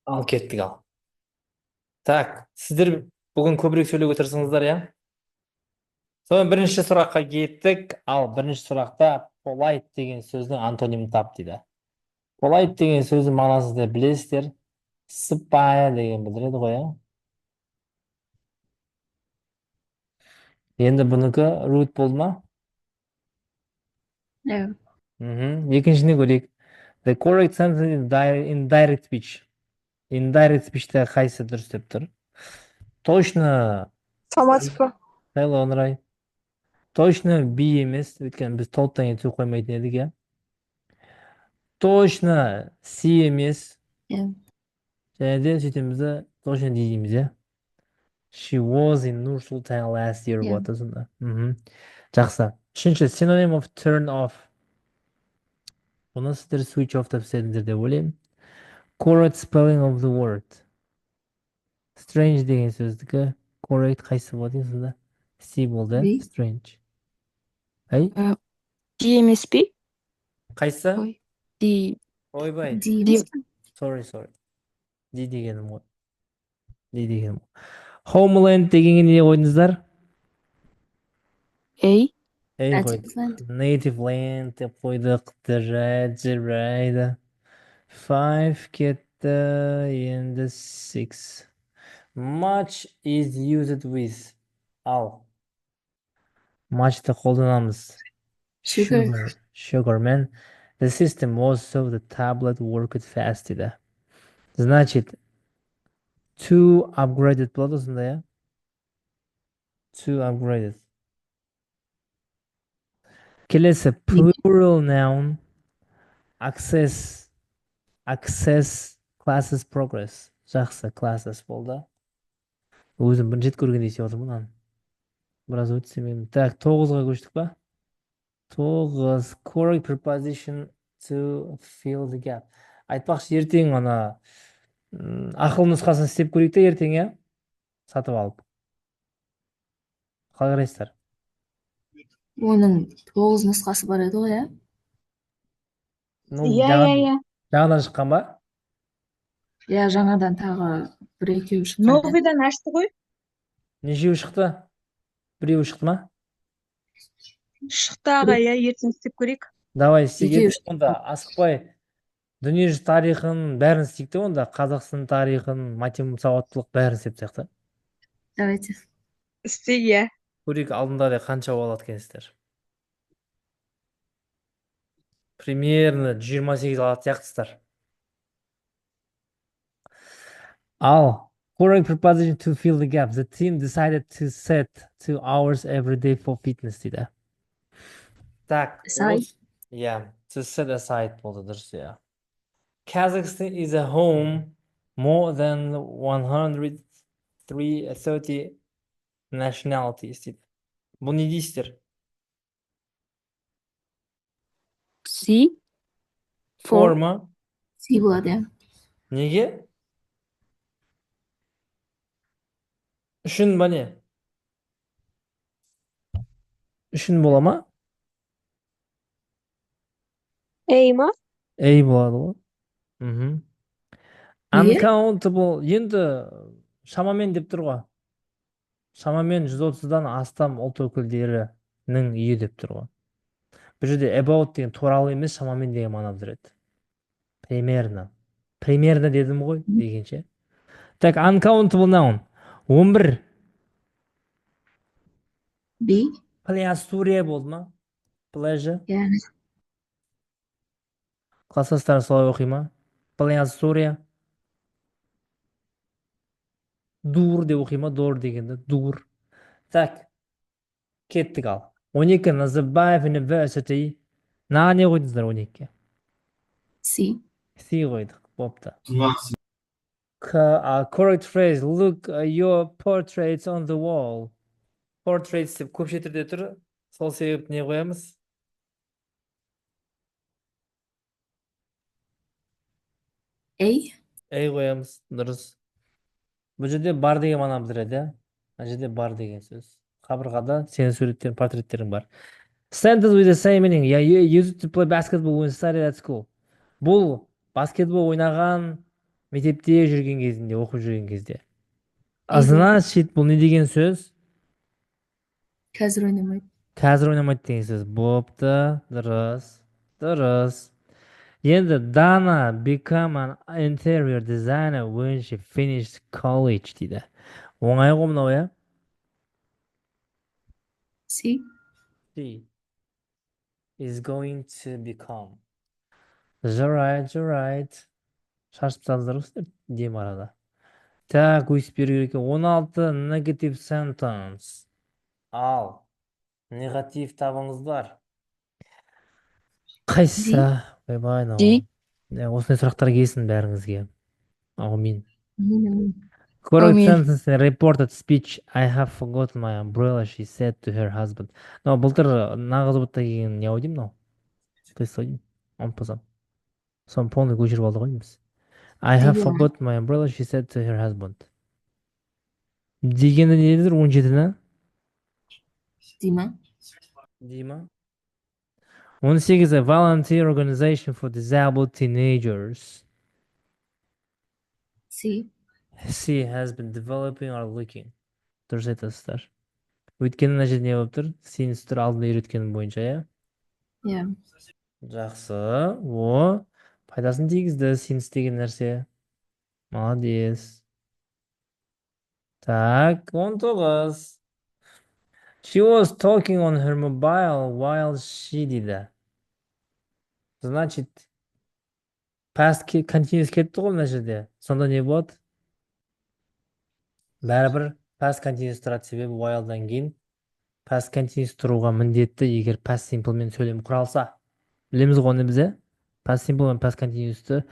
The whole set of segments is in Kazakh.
Ал кеттік ал. Так, сіздер бүгін көбірек сөйлеуге тырысыңыздар, иә? Сонымен бірінші сұраққа кеттік. Ал бірінші сұрақта polite деген сөздің антонимін тап дейді. Polite деген сөздің мағынасын сіздер білесіздер. Сыпайы деген білдіреді ғой, иә? Енді бұнікі rude болды ма? Yeah. Екіншіне көрейік. The correct sentence in direct speech. Indirect speech'те қайсы дұрыс деп тұр? Точно. Саламатсыз. Hello, Нұрай. Точно би емес, өйткені біз толықтан ету қоймайтын едік, иә? Точно си емес. Yeah. Және де сөйтеміз де точно дейміз, иә? She was in Nur Sultan last year. Yeah. Вот осында. Жақсы. Үшінші, synonym of turn off. Оны сіздер switch off деп істедіңдер деп ойлаймын. Correct spelling of the word. Strange деген сөздікі correct қайсы болады сонда? C болды, B. strange. Әй? D емес пе? Қайсы? Ой. D. Ойбай. D емес пе? Sorry. D дегенім ғой. D дегенім. Homeland дегенге не қойдыңыздар? A. Эй, Native land. Native land деп қойдық. Жарайды. 5 кетті, енді 6. Much is used with. Ал. Much'ты қолданамыз. Sugar, man. The system was so the tablet worked fast дейді. Значит, to upgraded болады осында, иә? To upgraded. Келесі, plural noun. Access classes progress. Жақсы, classes болды. Өзім бірінші рет көргендей істеп отырмын мынаны. Біраз өтсе мен. Так, 9-ға көштік па? 9. Correct preposition to fill the gap. Айтпақшы, ертең ана ақыл нұсқасын істеп көрейік те ертең, иә? Сатып алып. Қалай қарайсыздар? Оның 9 нұсқасы бар еді ғой, иә? Иә. Жаңадан шыққан ба? Иә, жаңадан тағы бір-екеуі шыққан. Новыйдан ашты ғой. Нешеуі шықты? Біреуі шықты ма? Шықты аға, иә, ертең істеп көрейік. Давай, Екеуі істегенде онда асықпай дүниежүзі тарихын бәрін істейік те онда. Қазақстан тарихын, математика сауаттылық бәрін істеп тастайық та. Давайте. Істе, иә. Көрейік алдында да қанша болады екенсіздер. Примерно 28 алатын сияқтысыздар. Ал correct preposition to fill the gap. The team decided to set 2 hours every day for fitness дейді. Так, Aside. Yeah, to set aside болды дұрыс, иә. Kazakhstan is a home more than 130 nationalities дейді. Бұл не дейсіздер? C. Форма. C болады, иә. Неге? Үшін ба не? Үшін бола ма? A ма? A болады ғой. Неге? Uncountable, енді шамамен деп тұр ғой. Шамамен 130-дан астам ұлт өкілдерінің үйі деп тұр ғой. Бұл жерде about деген туралы емес, шамамен деген мағына білдіреді. Примерно дедім ғой дегенше. Так, uncountable noun. 11. B. Плястурия болды ма? Pleasure. Иә. Класстастар солай оқи ма? Плястурия. Дур деп оқи ма? Дор дегенді. Дур. Так, кеттік ал. 12. Назарбаев University. Наға не қойдыңыздар 12-ке? C. C қойдық. Бопты. Correct phrase. Look your portraits on the wall. Portraits деп көпше түрде тұр. Сол себепті не қоямыз? A. A қоямыз. Дұрыс. Бұл жерде бар деген мағына білдіреді. Бұл жерде бар деген сөз. Қабырғада сенің суреттерің, портреттерің бар. Sentence with the same meaning. Yeah, you used to play basketball when you studied at school. Бұл баскетбол ойнаған Мектепте жүрген кезінде, оқып жүрген кезде. Able. Значит, бұл не деген сөз? Қазір ойнамайды. Қазір ойнамайды деген сөз. Бопты, дұрыс, дұрыс. Енді Dana become an interior designer when she finished college дейді. Оңай ғой мынау, иә? Си. She is going to become. Жарайды. Шашып салдыңыздар ғой сіздер дем арада. Так, өйстіп беру керек екен. 16 negative sentence. Ал негатив табыңыздар. Қайсы? Ойбай, Ди. осындай сұрақтар келсін бәріңізге. Аумин. Әумин. Correct Aumин. sentence reported speech. I have forgotten my umbrella, she said to her husband. Мынау былтыр нағыз бұтта келген не ау деймін мынау? Қайсы деймін? Ұмытпасам. Соны полный көшіріп алды ғой біз. I have Ди бола. forgotten my umbrella, she said to her husband. Дегенді не дедіңіздер? 17-ні? Ди ма? Дей ма? 18 a volunteer organization for disabled teenagers. Си. She has been developing or looking. Дұрыс айтасыздар. Өйткені мына жерде не болып тұр? Сенсіз тұр алдында үйреткенім бойынша, иә? Иә. Жақсы. О, пайдасын тигізді сенсіз деген нәрсе. Молодец. Так, 19. She was talking on her mobile while she дейді. Значит, past continuous кетті ғой мына жерде. Сонда не болады? Бәрібір past continuous тұрады, себебі while'дан кейін past continuous тұруға міндетті, егер past simple мен сөйлем құралса. Білеміз ғой оны бізде? Past simple мен past continuous'ты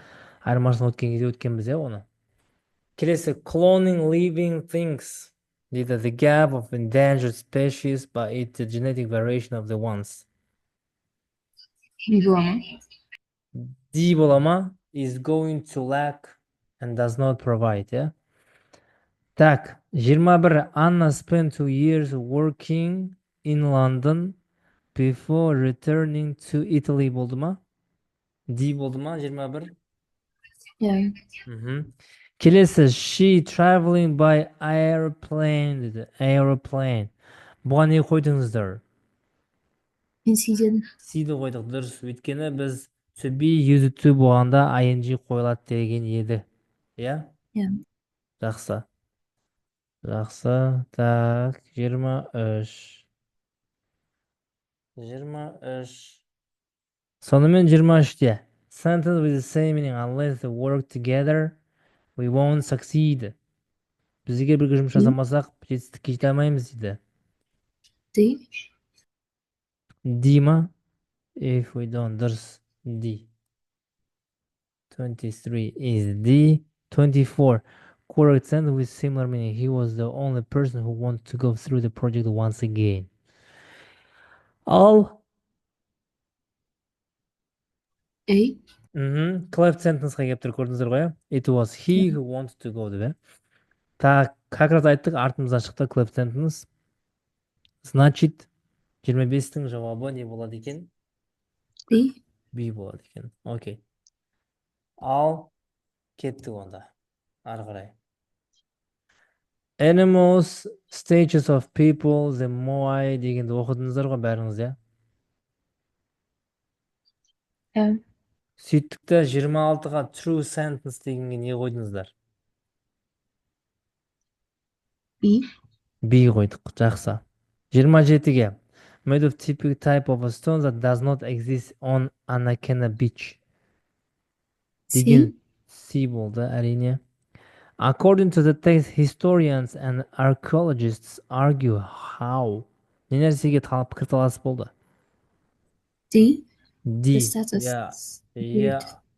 айырмашылығын өткен кезде өткенбіз, оны. Келесі, cloning living things дейді. The gap of endangered species by its genetic variation of the ones. Би бола ма? Ди бола ма? Is going to lack and does not provide, yeah? Так, 21. Anna spent 2 years working in London before returning to Italy болды ма? Ди болды ма? 21. Иә. Келесі, she traveling by airplane дейді. Airplane. Бұған не қойдыңыздар? Мен си дедім. Сиді қойдық, дұрыс. Өйткені біз to be used to болғанда ing қойылады деген еді. Иә? Иә. Жақсы. Жақсы. Так, 23. 23. Сонымен 23-те. Sentence with the same meaning unless they work together, we won't succeed. Бізге бірге жұмыс жасамасақ, жетістікке жете алмаймыз дейді. Ди. Ди ма? If we don't, дұрыс. Ди. 23 is D. 24. Correct sentence with similar meaning. He was the only person who wanted to go through the project once again. Ал Эй. Cleft sentence-ға келіп тұр, көрдіңіздер ғой? It was he who wanted to go деп. Так, как раз айттық, артымыздан шықты cleft sentence. Значит, 25-тің жауабы не болады екен? Би. B болады екен. Окей. Ал кеттік онда. Ары қарай. Animals, stages of people, the Moai дегенді оқыдыңыздар ғой бәріңіз, иә? Иә. Сөйттікті 26-ға true sentence дегенге не қойдыңыздар? Би. B қойдық, жақсы. 27-ге made of typical type of a stone that does not exist on Anakena beach. Деген C болды, әрине. According to the text, historians and archaeologists argue how. Не нәрсеге пікірталас болды? Ди. D. The status.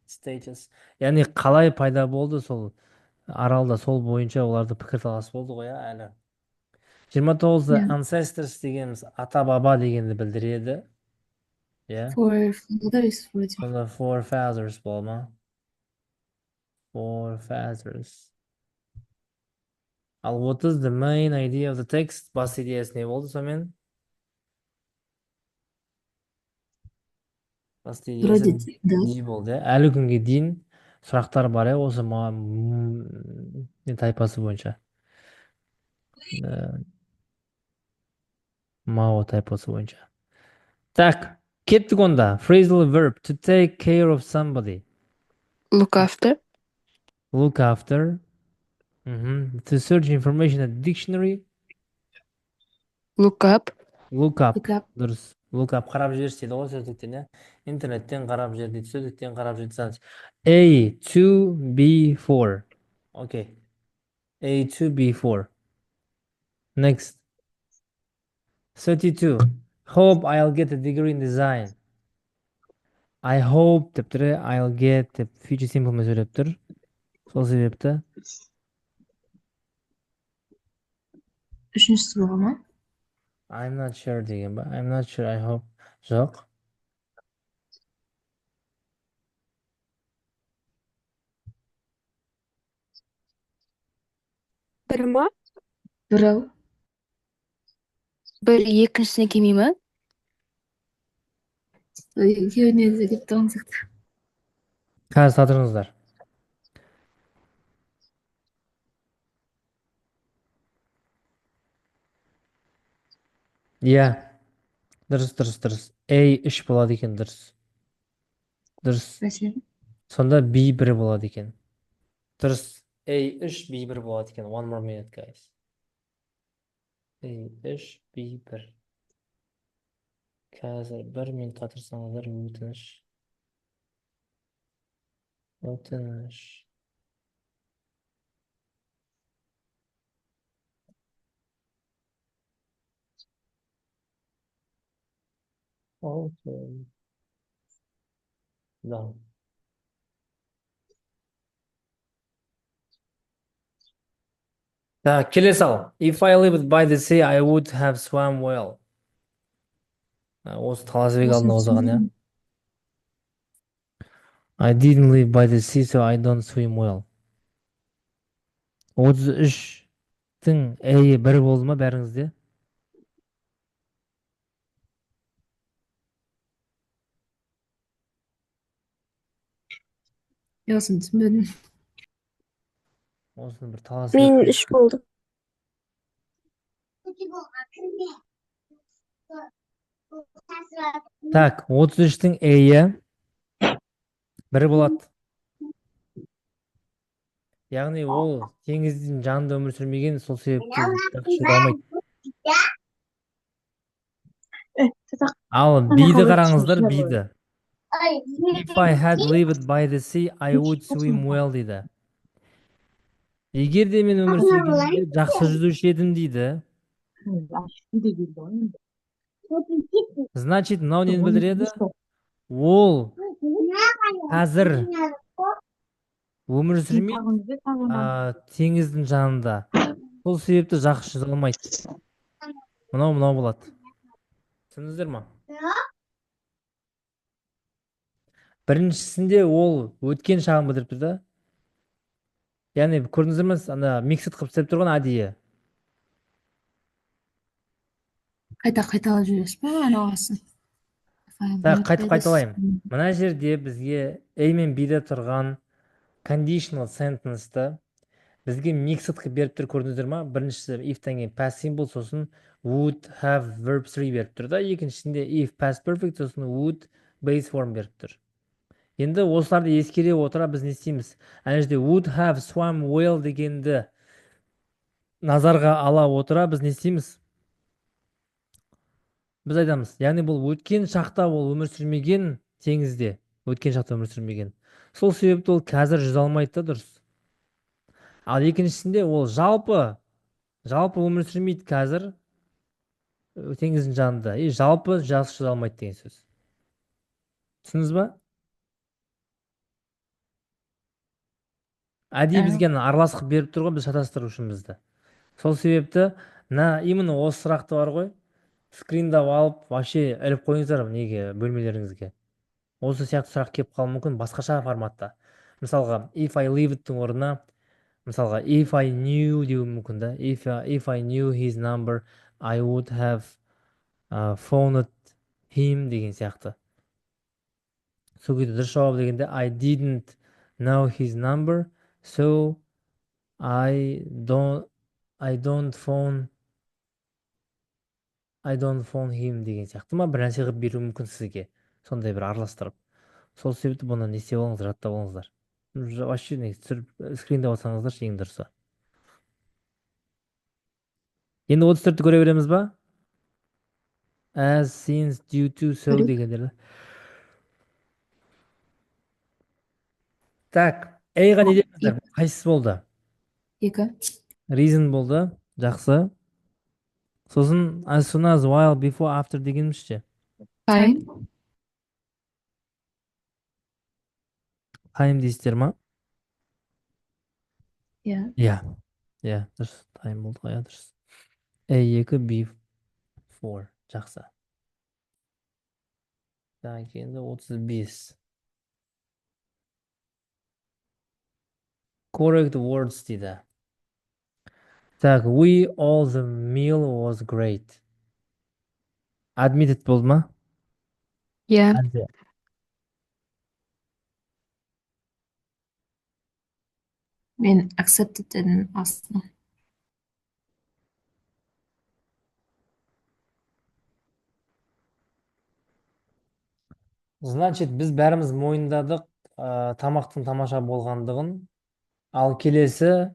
Status. Яғни қалай пайда болды сол аралда, сол бойынша оларды пікірталас болды ғой, әлі. 29-ды ancestors дегеніміз ата-баба дегенді білдіреді. Forefathers бола ма? Forefathers. Ал what is the main idea of the text? Бас идеясы не болды сонымен? Бас идеясы D болды. Әлі күнге дейін сұрақтар бар осы не тайпасы бойынша. Мао тайпасы бойынша. Так, кеттік онда. Phrasal verb to take care of somebody. Look after. Look after. To search information at dictionary. Look up. Look up. Look up. Дұрыс. Look up. Қарап жіберші дейді ғой сөздіктен, иә. Интернеттен қарап жібер дейді. Сөздіктен қарап жіберді. A to B for. Okay. A to B for. Next. 32. Hope I'll get a degree in design. I hope деп тұр, I'll get деп future simple мен сөйлеп тұр. Сол себепті. Үшіншісі бола ма? I'm not sure деген ба? I'm not sure, I hope. Жоқ. Bir ма? Бірі. Bir екіншісіне келмей ма? Екеуіне де келіп тұрған сияқты. Қазір сатырыңыздар. Иә. Дұрыс. A үш болады екен, дұрыс. Сонда B бір болады екен. Дұрыс. A үш, B бір болады екен. One more minute, guys. A үш, B бір. Қазір бір минут қатырсаңыздар, өтініш. Да. Так, келесі ал. If I lived by the sea, I would have swam well. Осы Таласбек алдында озаған, иә. I didn't live by the sea, so I don't swim well. 33-тің әйі бір болды ма бәріңізде? Осыны түсінбедім. Осыны бір Таласбек. Мен үш болды. Так, 33-тің әйі бір болады. Яғни ол теңіздің жанында өмір сүрмеген, сол себепті жақсы алмайды. Ал биді қараңыздар, биді. If I had lived by the sea, I would swim well дейді. Егер де мен өмір сүргенде жақсы жүзуші едім дейді. Значит, мынау нені білдіреді? Ол қазір өмір сүрмейді, теңіздің жанында. Сол себепті жақсы жүзе алмайды. Мынау болады. Түсіндіңіздер ма? Біріншісінде ол өткен шағын білдіріп тұр да. Яғни көрдіңіздер ме, ана миксед қылып істеп тұрған әдейі. Қайталап жүресіз бе, анағасын? Қайталайым. Мына жерде бізге A мен B-де тұрған conditional sentence-ті бізге mixed қылып беріп тұр, көрдіңіздер ма? Біріншісі if-тен кейін past simple, сосын would, have, verb 3 беріп тұр да. Екіншісінде if past perfect, сосын would, base form беріп тұр. Енді осыларды ескере отыра біз не істейміз? Әне жерде would have swam well дегенді назарға ала отыра біз не істейміз? Біз айтамыз, яғни бұл өткен шақта ол өмір сүрмеген теңізде, өткен шақта өмір сүрмеген. Сол себепті ол қазір жүзе алмайды да, дұрыс. Ал екіншісінде ол жалпы өмір сүрмейді қазір теңіздің жанында, жалпы жақсы жүзе алмайды деген сөз. Түсіндіңіз ба? Әдейі бізге араласып беріп тұр ғой, біз шатастыру үшін бізді. Сол себепті именно осы сұрақты бар ғой, скриндап алып, вообще іліп қойыңыздар неге бөлмелеріңізге. Осы сияқты сұрақ келіп қалуы мүмкін басқаша форматта. Мысалға, if I lived-тің орнына, мысалға, if I knew деу мүмкін да. If I knew his number, I would have phoned him деген сияқты. Сол кезде дұрыс жауап дегенде I didn't know his number, so I don't I don't phone I don't phone him деген сияқты ма бір нәрсе қылып беруі мүмкін сізге. Сондай бір араластырып. Сол себепті бұны не істеп алыңыздар, жаттап алыңыздар. Вообще не түсіріп скриндеп алсаңыздар ең дұрысы. Енді 34-ті көре береміз ба? As, since, due to, so Көрейік. дегендерді. Так, A-ға не депсіздер? Қайсысы болды? 2. Reason болды. Жақсы. Сосын as soon as, while, before, after дегеніміз ше. Time. Time дейсіздер ма? Иә. Иә, дұрыс. Time болды ғой, иә, дұрыс. A2, B4. Жақсы. Так, енді 35. Correct words дейді. Так, we all the meal was great. Admitted болды ма? Yeah. Әлде? Мен accepted дедім астына. Значит, біз бәріміз мойындадық тамақтың тамаша болғандығын. Ал келесі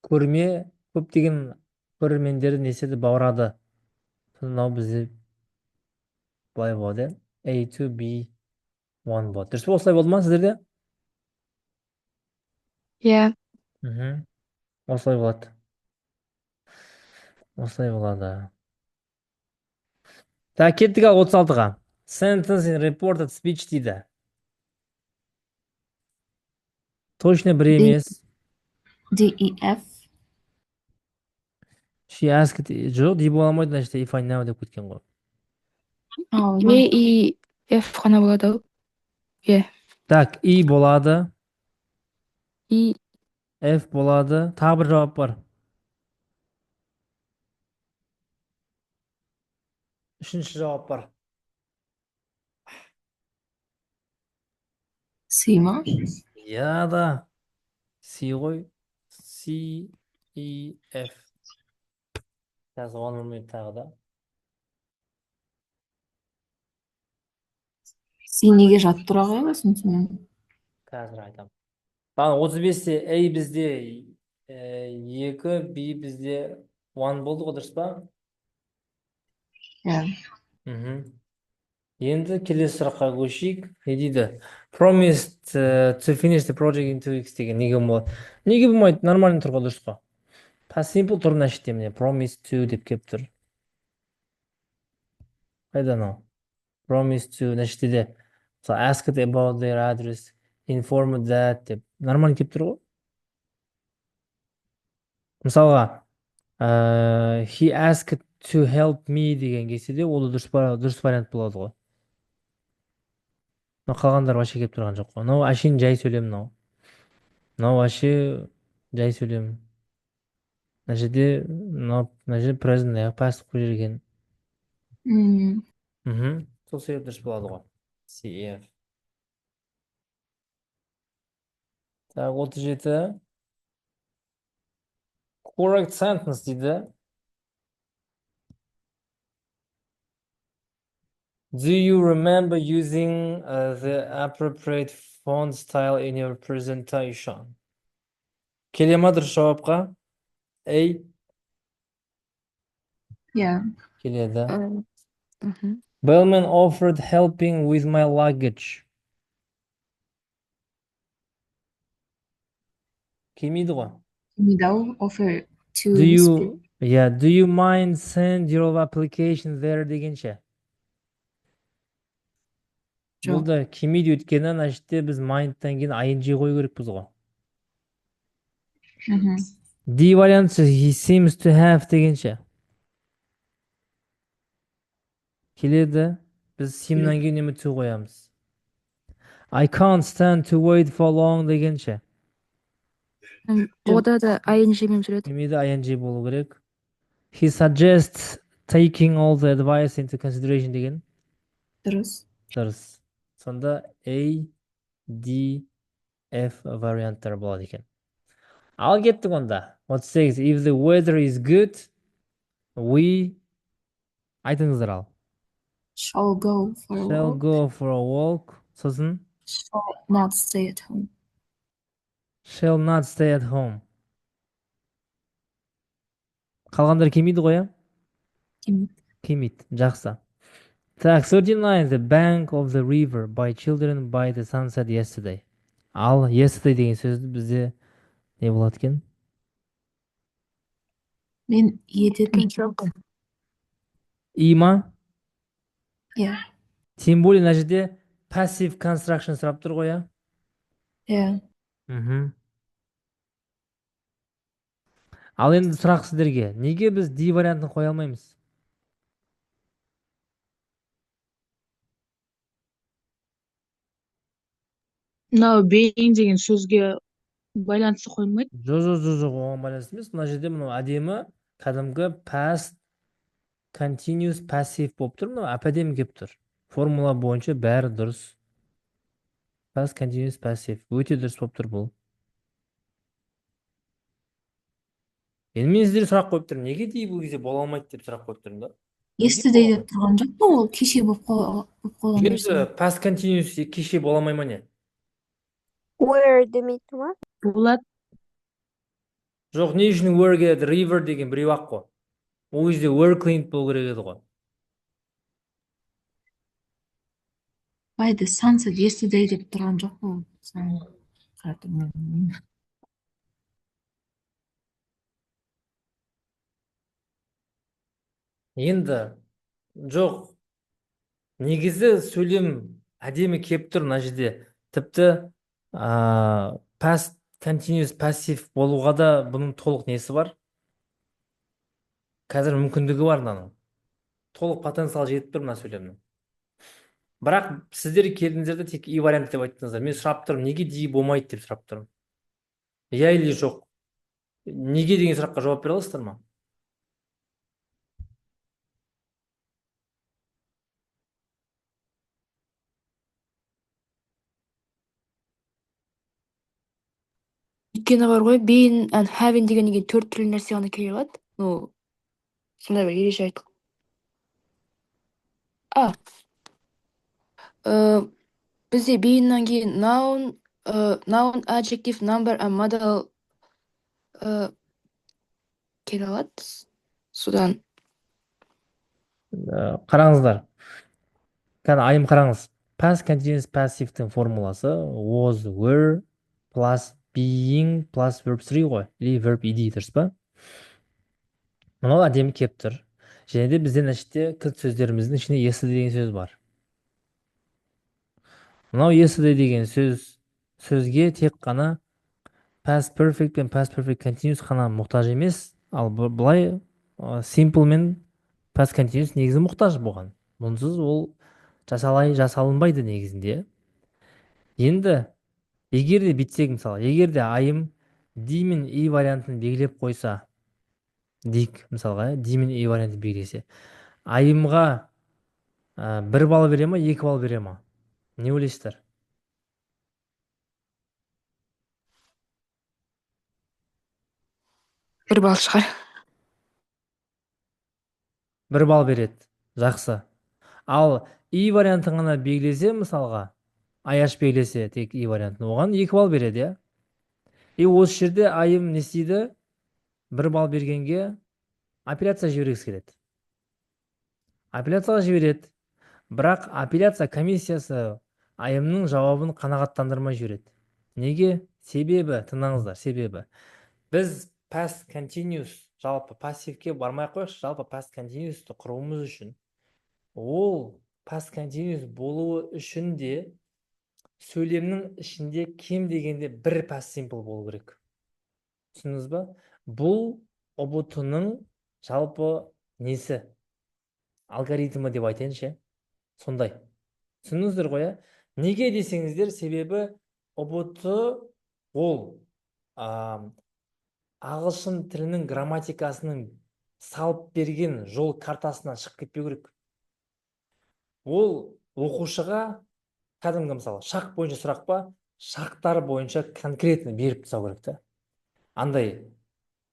көрме көптеген көрермендерді не істеді, баурады. Мынау бізде былай болады. A to B1 болады. Дұрыс па, осылай болды ма сіздерде? Yeah. Осылай болады. Осылай болады. Так, кеттік ал 36-ға. Sentence in reported speech дейді. Точно бір емес. DEF. She asked, жоқ, дей бола алмайды, значит, if I know деп кеткен ғой. E, I, F қана болады ау. Yeah. Так, I болады, I, F болады, тағы бір жауап бар. Үшінші жауап бар. C ма? Я да. C ғой. C, E, F. Қазір 1 minute тағы да. C неге жат тұра қойғасын түсінемін. Қазір айтам. Баған 35-те A бізде 2, B бізде 1 болды ғой, дұрыс па? Иә. Енді келесі сұраққа көшейік. Не дейді? Promised to finish the project in 2 weeks деген неге болады? Неге болмайды? Нормально тұр ғой, дұрыс па? Past simple тұр мына жерде міне. Promise to деп келіп тұр. Қайда мынау? Promise to мына жерде де. So asked about their address, informed that деп. Нормально келіп тұр ғой. Мысалға, he asked to help me деген келсе де, ол дұрыс вариант болады ғой. Қалғандар вообще келіп тұрған жоқ қой. Мынау әшейін жай сөйлем мынау. Мынау вообще жай сөйлем. Мына жерде present past қойып жіберген. Сол себеп дұрыс болады ғой. CF. Так, 37. Correct sentence дейді. Do you remember using the appropriate font style in your presentation? Келе ма дұрыс жауапқа? A. Иә. Келеді. Bellman offered helping with my luggage. Келмейді ғой. Middle offer to Do you mind send your application there дегенше? Бұл да келмейді өткені, значит біз mindтан кейін ing қою керекпіз ғой. D варианты he seems to have дегенше. Келеді, біз seemнан кейін неме to қоямыз. I can't stand to wait for long дегенше. Ода да ING мен жүреді. Келмейді, ing болу керек. He suggests taking all the advice into consideration деген. дұрыс. Дұрыс. Сонда A, D, F варианттары болады екен. Ал кеттік онда. 38. If the weather is good, we айтыңыздар ал. Shall go for a Shall walk. go for a walk. Сосын Shall not stay at home. shall not stay at home. Қалғандар келмейді ғой, Келмейді. Келмейді. Жақсы. Так, 39. The bank of the river by children by the sunset yesterday. Ал yesterday деген сөзді бізде не болады екен? Мен едетім. Жоқ. И ма? Иә. Тем более мына жерде passive construction сұрап тұр ғой, Иә. Ал енді сұрақ сіздерге. Неге біз D вариантын қоя алмаймыз? Мынау being деген сөзге байланысты қойылмайды. Жоқ, оған байланысты емес. Мына жерде мынау әдемі кәдімгі past continuous passive болып тұр. Мынау әп-әдемі келіп тұр. Формула бойынша бәрі дұрыс. Past continuous passive. Өте дұрыс болып тұр бұл. Енді мен сіздерге сұрақ қойып тұрмын. Неге дей бұл кезде бола алмайды деп сұрақ қойып тұрмын да. Yesterday деп тұрған жоқ па, ол кеше болып қойған нәрсе. Енді past continuous кеше бола алмай ма не? Where демейді ма? Болады. Жоқ, не үшін were келеді? River деген біреу ақ қой. Ол кезде were cleaned болу керек еді ғой. By the sunset yesterday деп тұрған жоқ па, ол. Енді жоқ, негізі сөйлем әдемі келіп тұр мына жерде. Тіпті past continuous passive болуға да бұның толық несі бар? Қазір мүмкіндігі бар мынаның. Толық потенциал жетіп тұр мына сөйлемнің. Бірақ сіздер келдіңіздерде тек и вариант деп айттыңыздар. Мен сұрап тұрмын, неге ди болмайды деп сұрап тұрмын. Я или жоқ? Неге деген сұраққа жауап бере аласыздар ма? Өйткені бар ғой, being and having дегеннен кейін 4 түрлі нәрсе ғана келе алады. Ну, сондай бір ереже айттық. Бізде beingнан кейін noun, adjective, number and model келе алады. Содан Қараңыздар. Кәні айым қараңыз. Past continuous passive'тің формуласы was, were, plus being, plus verb 3 ғой. Или verb ed дұрыс па? Мынау әдемі келіп тұр. Және де бізден іште кілт сөздеріміздің ішінде yesterday деген сөз бар. Мынау yesterday деген сөзге тек қана past perfect пен past perfect continuous қана мұқтаж емес, ал бұлай simple мен past continuous негізі мұқтаж болған. Бұнсыз ол жасалынбайды негізінде. Енді егер де бітсек, мысалы, егер де айым D мен E вариантын белгілеп қойса, дейік мысалға, D мен E вариантын белгілесе, айымға 1 балл бере ма, 2 балл бере ма? Не ойлайсыздар? 1 балл шығар. 1 балл береді. Жақсы. Ал И вариантын ғана белгілесе, мысалға, аяш белгілесе тек И вариантын, оған 2 балл береді, я? И осы жерде айым не істейді? 1 балл бергенге апелляция жібергісі келеді. Апелляцияға жібереді. Бірақ апелляция комиссиясы айымның жауабын қанағаттандырмай жібереді. Неге? Себебі, тыңдаңыздар, себебі. Біз past continuous, жалпы пассивке бармай қойшы, жалпы past continuous'ты құруымыз үшін, ол past continuous болуы үшін де сөйлемнің ішінде кем дегенде бір past simple болу керек. Түсіндіңіз ба? Бұл ұбт-ның жалпы несі? Алгоритмі деп айтайыншы. Сондай. Түсіндіңіздер ғой, неге десеңіздер, себебі ұбт ол ағылшын тілінің грамматикасының салып берген жол картасынан шығып кетпеу керек. Ол оқушыға кәдімгі мысалы шақ бойынша сұрақ па, шарттары бойынша конкретно беріп тастау керек та. Андай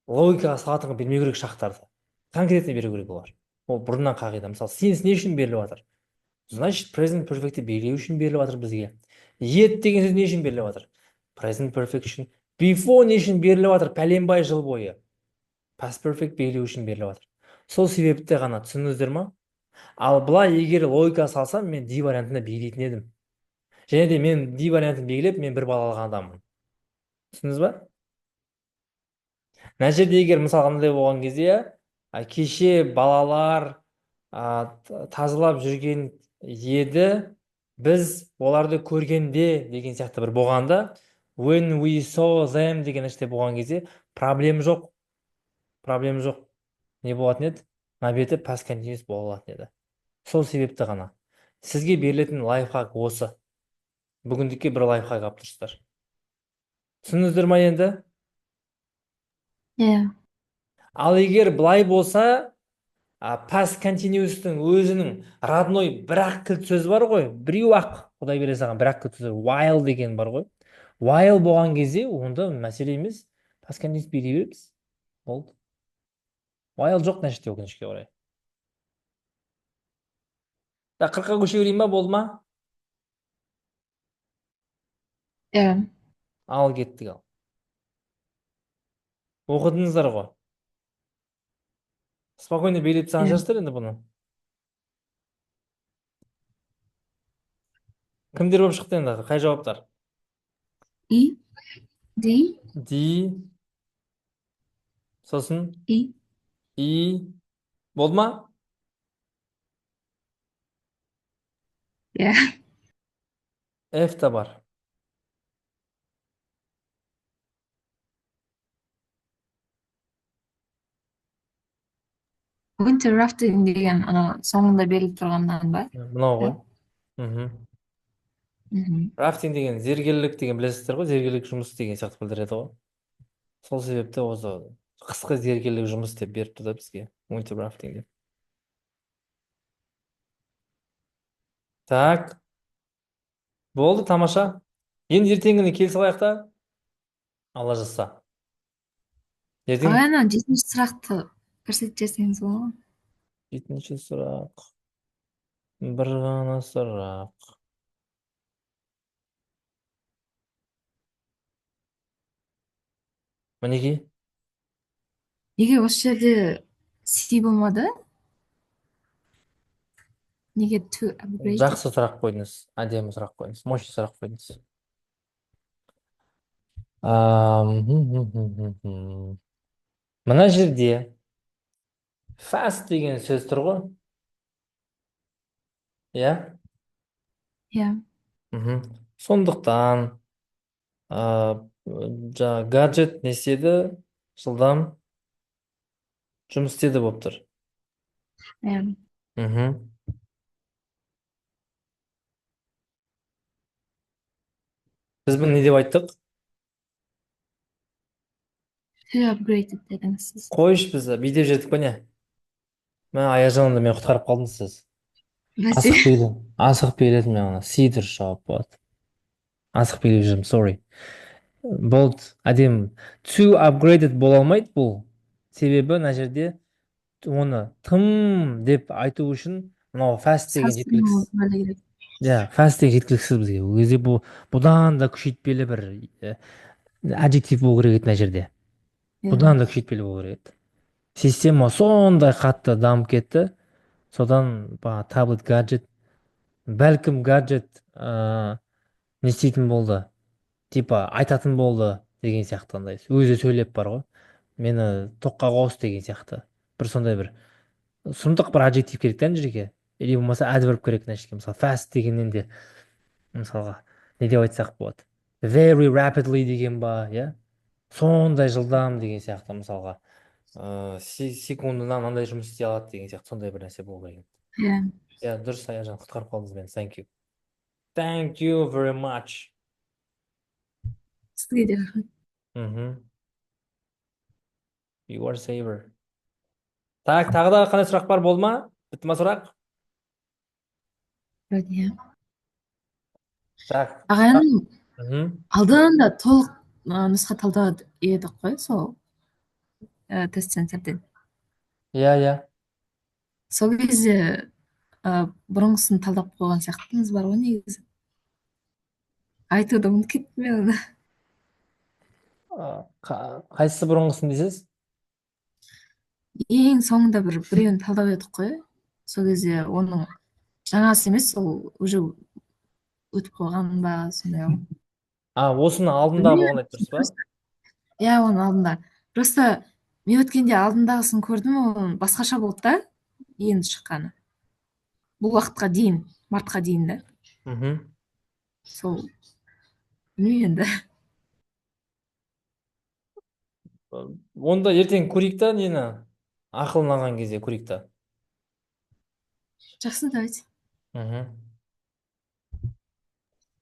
логикаға салатынға бермеу керек шарттарды. Конкретно беру керек олар. Ол бұрыннан қағида. Мысалы, since не үшін беріліп жатыр? Значит, present perfect'ті белгілеу үшін беріліп жатыр бізге. Yet деген сөз не үшін беріліп жатыр? Present perfect үшін. Before не үшін беріліп жатыр? Пәленбай жыл бойы. Past perfect белгілеу үшін беріліп жатыр. Сол себепті ғана, түсіндіңіздер ма? Ал былай егер логика салсам, мен D вариантында белгілейтін едім. Және де мен D вариантын белгілеп, мен бір балл алған адаммын. Түсіндіңіз ба? Мына жерде егер мысалға мынандай болған кезде, кеше балалар тазалап жүрген еді, біз оларды көргенде деген сияқты бір болғанда, when we saw them деген іште болған кезде проблема жоқ. Проблема жоқ. Не болатын еді? Мына беті past continuous болатын еді. Сол себепті ғана. Сізге берілетін лайфхак осы. Бүгіндікке бір лайфхак алып тұрсыздар. Түсіндіңіздер ма енді? Иә. Ал егер былай болса, past continuous'тың өзінің родной бір-ақ кілт сөзі бар ғой, біреу-ақ, Құдай бере салған бір-ақ кілт сөзі, while деген бар ғой. While болған кезде, онда мәселе емес, past continuous бере береміз. Болды. While жоқ нәрсе өкінішке орай. 40-қа көше берейін ба, болды ма? Иә. Ал кеттік ал. Оқыдыңыздар ғой. Спокойно белгілеп тастаған шығарсыздар енді бұны. Кімдер болып шықты енді? Қай жауаптар? И. Ди. D. Сосын И. E. Болды ма? Иә. F та бар. Winter rafting деген соңында беріліп тұрғаннан ба? Мынау ғой. Рафтинг деген зергерлік деген білесіздер ғой, зергерлік жұмыс деген сияқты білдіреді ғой. Сол себепті осы қысқы зергерлік жұмыс деп беріпті да бізге. Winter rafting деп. Так. Болды, тамаша. Енді ертеңгіні келісе алайық та. Алла жазса. Ертең Ана 7-ші сұрақты көрсетіп жіберсеңіз болады ма? 7-ші сұрақ. Бір ғана сұрақ. Мінеки? Неге осы жерде C болмады? Неге to upgrade? Жақсы сұрақ қойдыңыз. Әдемі сұрақ қойдыңыз. Мощный сұрақ қойдыңыз. Мына жерде fast деген сөз тұр ғой. Иә? Иә. Сондықтан гаджет не істеді? Жылдам жұмыс істеді болып тұр. Иә. Біз бұны не деп айттық? To upgrade дедіңіз сіз. Қойш біз бүйдеп жетіп көне. Мен аяжанымда мен құтқарып қалдым сіз. Асық беретін мен ona. C дұрыс жауап болады. Асық беріп жүрмін, sorry. Болды, әдем. To upgraded бола алмайды бұл. Себебі мына жерде оны тым деп айту үшін мынау fast деген жеткіліксіз. Fast деген жеткіліксіз бізге. Ол кезде бұдан да күшейтпелі бір adjective болу керек еді мына жерде. Бұдан да күшейтпелі болу керек еді. Система сондай қатты дамып кетті. Содан таблет гаджет, бәлкім гаджет не істейтін болды, типа айтатын болды деген сияқты, өзі сөйлеп бар ғой, мені тоққа қос деген сияқты, бір сондай бір сұмдық бір adjective керек та мына жерге, или болмаса adverb керек мына жерге. Мысалы fast дегеннен де мысалға не деп айтсақ болады, very rapidly деген ба, иә, сондай жылдам деген сияқты, мысалға секундына мынандай жұмыс істей алады деген сияқты, сондай бір нәрсе болу керек. Иә, дұрыс, Аяжан, құтқарып қалдыңыз мені. Thank you. Thank you very much. Сізге де рахмет. You are saver. Так, тағы да қандай сұрақ бар, болды ма? Бітті ма сұрақ? Иә. Так. Ағайын, Мгм. алдында толық нұсқа талдап едік қой сол тест центрден. Иә. Сол кезде бұрынғысын талдап қойған сияқтымыз бар ғой негізі. Айтуды ұмытып кеттім мен оны. Қайсысы бұрынғысын дейсіз? Ең соңында біреуін талдап едік қой. Сол кезде оның жаңасы емес, ол уже өтіп қойған ба сондай ғой. Осының алдында болған айтып тұрсыз ба? Иә, оның алдында. Просто мен өткенде алдындағысын көрдім, оның басқаша болды да, енді шыққаны. Бұл уақытқа дейін, мартқа дейін да. Мгм. Сол, білмеймін енді. Онда ертең көрейік та нені? Ақылын кезде көрейік та. Жақсы, давайте. Мгм.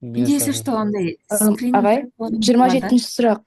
Менде, если что, андай Ағай, скрин 27-ші сұрақ.